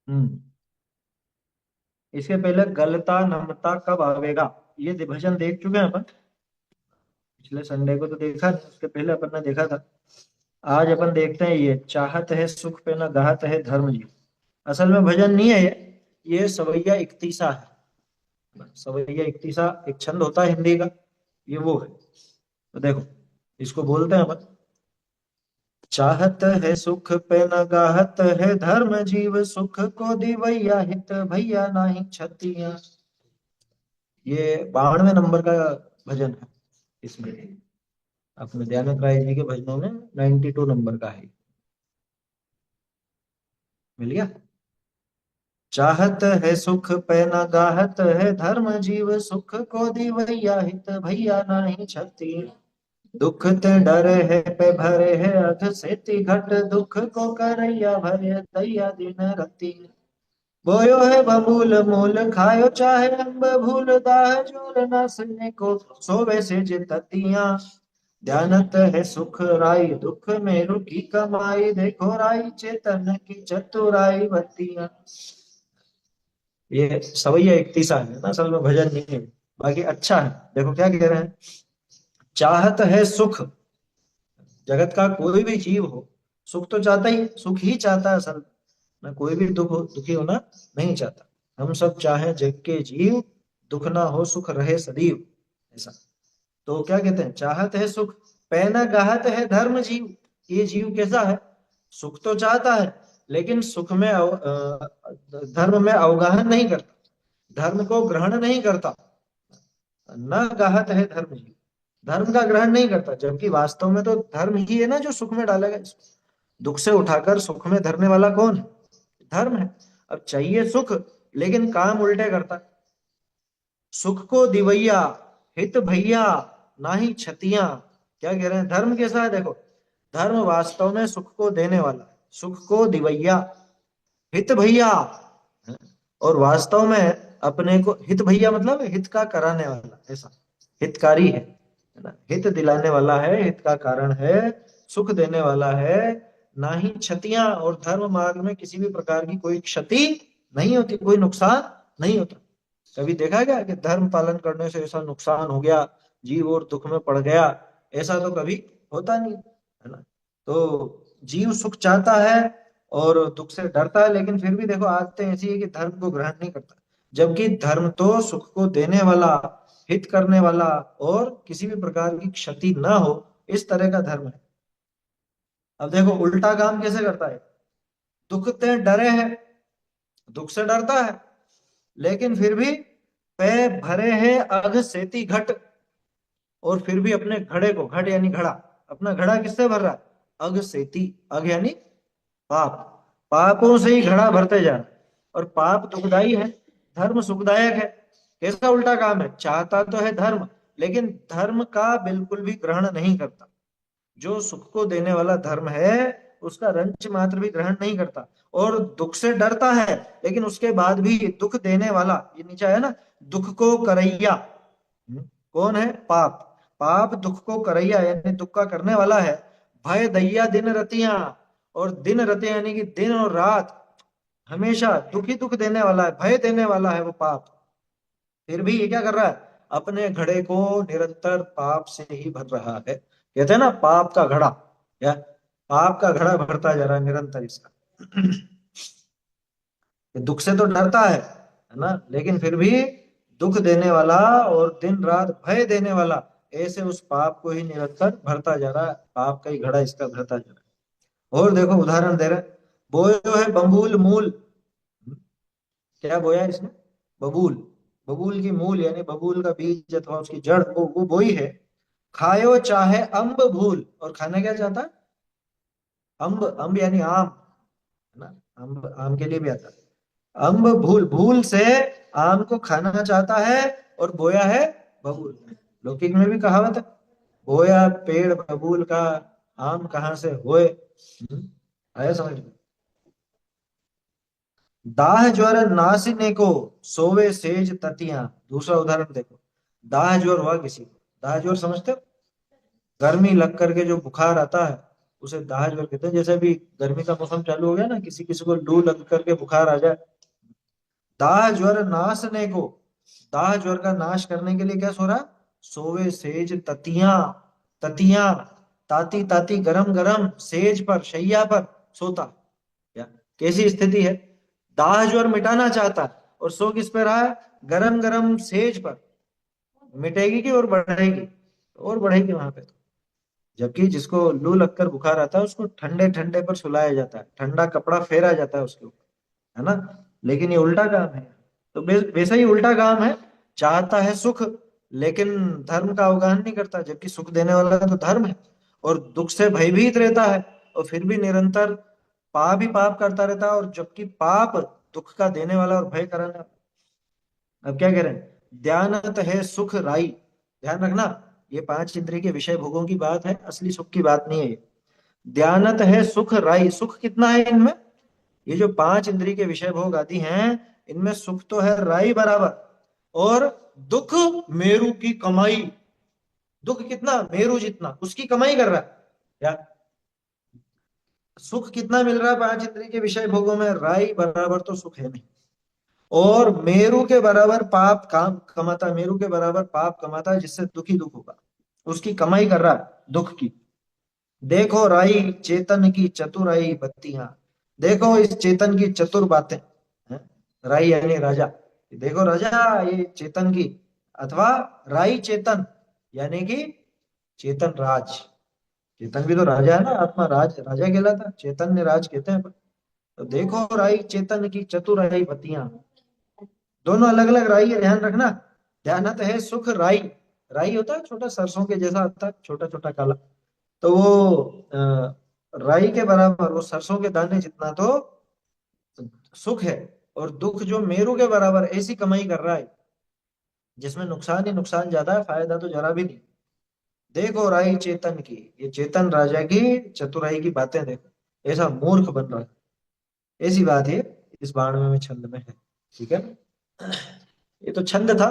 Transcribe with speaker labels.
Speaker 1: हम्म। इसके पहले गलता नमता कब आवेगा, ये भजन देख चुके हैं अपन। पिछले संडे को तो देखा नहीं, उसके पहले अपन ने देखा था। आज अपन देखते हैं, ये चाहत है सुख पे न गाहत है धर्म जी। असल में भजन नहीं है ये सवैया इकतीसा है। सवैया इकतीसा एक छंद होता है हिंदी का, ये वो है। तो देखो, इसको बोलते हैं अपन। चाहत है सुख पे न गाहत है धर्म जीव, सुख को दिवैया हित भैया नाही छतिया। ये 92 नंबर का भजन है इसमें। अपने दयानंद राय जी के भजनों में 92 नंबर का है। मिल गया। चाहत है सुख पे न गाहत है धर्म जीव, सुख को दिवैया हित भैया नाही छति। दुख ते डरे है पे भरे है अध सेति घट, दुख को करैया भरे दैया दिन रति। बोयो है बबूल मूल खायो चाहे अम्ब भूल, दाह जोर न सने को सोवे से जिततियां। ध्यानत है सुख राई दुख में रुकी कमाई, देखो राई चेतन की चतुराई बत्तियां। ये सवैया इकतीसा है ना, असल में भजन नहीं है। बाकी अच्छा है। देखो क्या कह रहे हैं। चाहत है सुख, जगत का कोई भी जीव हो सुख तो चाहता ही, सुख ही चाहता है असल में। कोई भी दुखी होना नहीं चाहता। हम सब चाहे जग के जीव, दुख ना हो सुख रहे सदैव, ऐसा। तो क्या कहते हैं, चाहत है सुख, पैना गाहत है धर्म जीव। ये जीव कैसा है, सुख तो चाहता है लेकिन सुख में धर्म में अवगाहन नहीं करता, धर्म को ग्रहण नहीं करता। न गाहत है धर्म जीव, धर्म का ग्रहण नहीं करता, जबकि वास्तव में तो धर्म ही है ना जो सुख में डालेगा इसको। दुख से उठाकर सुख में धरने वाला कौन है, धर्म है। अब चाहिए सुख, लेकिन काम उल्टे करता। सुख को दिवैया हित भैया नाही छतियां। क्या कह रहे हैं, धर्म कैसा है देखो। धर्म वास्तव में सुख को देने वाला है, सुख को दिवैया हित भैया। और वास्तव में अपने को हित भैया मतलब हित का कराने वाला, ऐसा हितकारी है ना, हित दिलाने वाला है, हित का कारण है, सुख देने वाला है। ना ही क्षतियां, और धर्म मार्ग में किसी भी प्रकार की कोई क्षति नहीं होती, कोई नुकसान नहीं होता। कभी देखा क्या कि धर्म पालन करने से ऐसा नुकसान हो गया, जीव और दुख में पड़ गया, ऐसा तो कभी होता नहीं है ना। तो जीव सुख चाहता है और दुख से डरता है, लेकिन फिर भी देखो आदतें ऐसी है कि धर्म को ग्रहण नहीं करता। जबकि धर्म तो सुख को देने वाला, हित करने वाला, और किसी भी प्रकार की क्षति ना हो, इस तरह का धर्म है। अब देखो उल्टा काम कैसे करता है। दुख ते डरे हैं, दुख से डरता है, लेकिन फिर भी पे भरे हैं अघ सेती घट। और फिर भी अपने घड़े को, घट यानी घड़ा, अपना घड़ा किससे भर रहा है, अघ सेती, अघ यानी पाप, पापों से ही घड़ा भरते जा रहा है। और पाप दुखदाई है, धर्म सुखदायक है। कैसा उल्टा काम है, चाहता तो है धर्म, लेकिन धर्म का बिल्कुल भी ग्रहण नहीं करता। जो सुख को देने वाला धर्म है उसका रंच मात्र भी ग्रहण नहीं करता। और दुख से डरता है, लेकिन उसके बाद भी दुख देने वाला, ये नीचा है ना, दुख को करैया। कौन है, पाप। पाप दुख को करैया यानी दुख का करने वाला है। भय दैया दिन रतियां, और दिन रतियां यानी कि दिन और रात हमेशा दुख ही दुख देने वाला है, भय देने वाला है वो पाप। फिर भी ये क्या कर रहा है, अपने घड़े को निरंतर पाप से ही भर रहा है। कहते हैं ना पाप का घड़ा, या पाप का घड़ा भरता जा रहा है निरंतर इसका। ये दुख से तो डरता है ना, लेकिन फिर भी दुख देने वाला और दिन रात भय देने वाला, ऐसे उस पाप को ही निरंतर भरता जा रहा है, पाप का ही घड़ा इसका भरता जा रहा है। और देखो उदाहरण दे रहे हैं, बोयो है बबूल मूल। क्या बोया है इसने, बबूल। बबूल की मूल यानी बबूल का बीज अथवा उसकी जड़, वो बोई है। खायो चाहे अम्ब भूल, और खाना क्या चाहता है, अम्ब, अम्ब यानी आम, है ना, अम्ब आम के लिए भी आता है। अम्ब भूल, भूल से आम को खाना चाहता है, और बोया है बबूल। लौकिक में भी कहावत है, बोया पेड़ बबूल का, आम कहाँ से होए। आया समझ में। दाह ज्वर नासिने को, सोवे सेज ततिया। दूसरा उदाहरण देखो, दाह ज्वर हुआ किसी को, दाह ज्वर समझते हो, गर्मी लग करके जो बुखार आता है, उसे दाह ज्वर कहते हैं। जैसे अभी गर्मी का मौसम चालू हो गया ना, किसी किसी को लू लग करके बुखार आ जाए, दाह ज्वर नाशने को, दाह ज्वर का नाश करने के लिए क्या सो रहा? सोवे सेज ततिया, ततिया, ताती ताती गरम गरम सेज पर, शैया पर सोता। क्या कैसी स्थिति है? दाह ज्वर मिटाना चाहता है और सो किस पे रहा है? गरम गरम सेज पर। मिटेगी कि और बढ़ेगी? और बढ़ेगी वहां पे तो। जबकि जिसको लू लगकर बुखार आता है उसको ठंडे ठंडे पर सुलाया जाता है, ठंडा कपड़ा फेरा जाता है उसके ऊपर, है ना? लेकिन ये उल्टा काम है। तो वैसा ही उल्टा काम है। चाहता है सुख, लेकिन धर्म का अवगाहन नहीं करता, जबकि सुख देने वाला तो धर्म है। और दुख से भयभीत रहता है, और फिर भी निरंतर पाप ही पाप करता रहता है, और जबकि पाप दुख का देने वाला और भय कराने वाला। अब क्या कह रहे हैं? ध्यानत है सुख राई। ध्यान रखना, ये पांच इंद्रिय के विषय भोगों की बात है, असली सुख की बात नहीं है ये। ध्यानत है सुख राई। सुख कितना है इनमें? ये जो पांच इंद्रिय के विषय भोग आदि हैं, इनमें सुख तो है राई बराबर, और दुख मेरू की कमाई। दुख कितना? मेरू जितना उसकी कमाई कर रहा है। या सुख कितना मिल रहा है पांच इंद्रिय के विषय भोगों में? राई बराबर तो सुख है नहीं। और मेरू के बराबर पाप काम कमाता है, मेरू के बराबर पाप कमाता है, जिससे दुखी दुख होगा, उसकी कमाई कर रहा है दुख की। देखो राई चेतन की चतुराई बत्तियां। देखो इस चेतन की चतुर बातें, हैं? राई यानी राजा। देखो राजा, ये चेतन की, अथवा राई चेतन यानी कि चेतन राज। चेतन भी तो राजा है ना, आत्मा राज राजा कहलाता, चैतन्य राज कहते हैं अपन। तो देखो राई चेतन की चतुराई बत्तियां। दोनों अलग अलग राई है, ध्यान रखना। ध्यानत है सुख राई। राई होता है छोटा, सरसों के जैसा होता है, छोटा छोटा काला। तो वो राई के बराबर, वो सरसों के दाने जितना तो सुख है। और दुख जो मेरू के बराबर ऐसी कमाई कर रहा है, जिसमें नुकसान ही नुकसान ज्यादा है, फायदा तो जरा भी नहीं। देखो राई चेतन की, ये चेतन राजा की चतुराई की बातें देखो, ऐसा मूर्ख बन रहा है। ऐसी बात है इस 92वें छंद में है। ठीक है, ये तो छंद था।